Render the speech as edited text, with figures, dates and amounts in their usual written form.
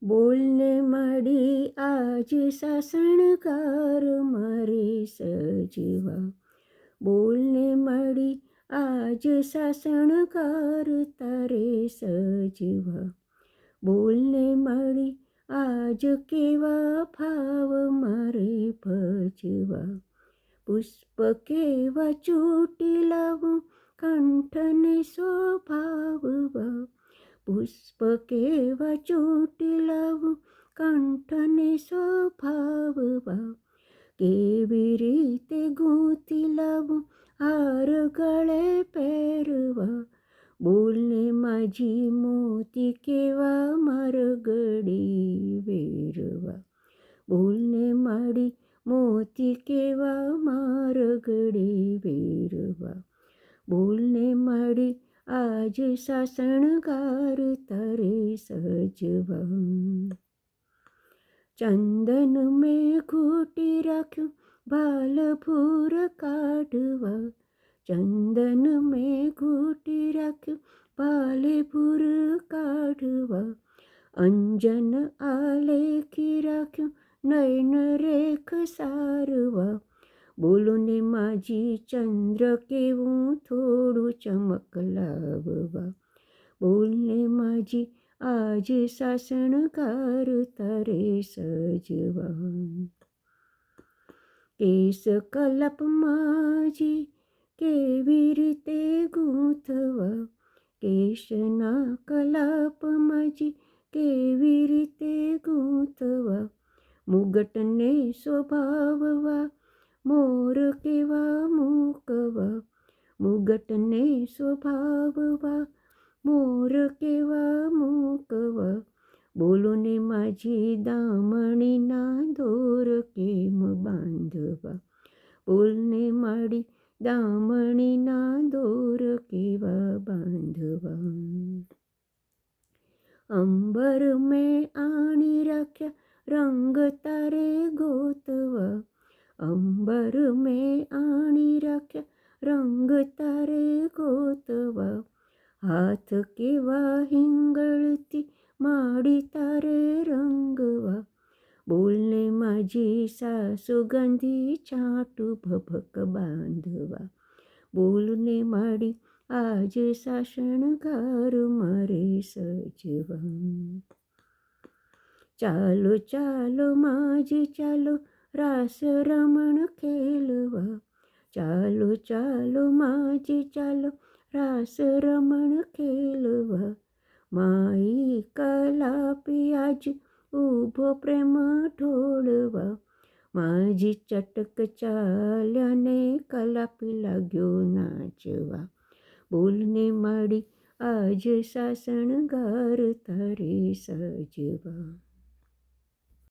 બોલને માડી આજ સાસણકાર મારે સજવા. બોલને મળી આજ સાસણકાર તારે સજવા. બોલને મળી આજ કેવા ભાવ મારે ભજવા. પુષ્પ કેવા ચૂંટી લાવું કંઠને શોભાવવા. પુષ્પ કેવા ચૂંટી લાવું કંઠને શોભાવવા. કેવી રીતે ગૂંથી લાવું હાર ગળે પહેરવા. બોલને માજી મોતી કેવા મારગડી વેરવા. બોલને માડી મોતી કેવા મારગડી વેરવા. બોલને માડી આજ સાસણગાર તારે સજવા. ચંદન મેં ઘૂંટી રાખ્યું ભાલ ભૂર કાઢવા. ચંદન મેં ઘૂંટી રાખ્યું ભાલે ભૂર કાઢવા. અંજન આલેખી રાખ્યું નયન રેખ સારવા. બોલો ને માજી ચંદ્ર કેવું થોડું ચમક લાવવા. બોલને માજી આજ સાસણગાર તારે સજવા. કેસ કલપ માજી કેવી રીતે ગૂંથવા. કેશના કલાપ માજી કેવી રીતે ગૂંથવા. મુગટને શોભાવવા મોર કેવા મૂકવા. મુગટને શોભાવવા મોર કેવા મૂકવા. બોલો ને માજી દામણીના દોર કેમ બાંધવા. બોલને માડી દામણીના દોર કેવા બાંધવા. અંબર મેં આણી રાખ્યા રંગ તારે ગોતવા. અંબર મેં આણી રાખ્યા રંગ તારે ગોતવા. હાથ કેવા હિંગળતી માડી તારે રંગવા. બોલને માજી સુગંધી છાંટું ભભક બાંધવા. બોલને માડી આજ સાસણગાર મારે સજવા. ચાલો ચાલો માજી ચાલો રાસ રમણ ખેલવા. ચાલો ચાલો માજી ચાલો રાસ રમણ ખેલવા. માઈ કલાપી આજ ઊભો પ્રેમ ઢોળવા. માજી ચટક ચાલ્યા ને કલાપી લાગ્યો નાચવા. બોલને માડી આજ સાસણગાર તારે સજવા.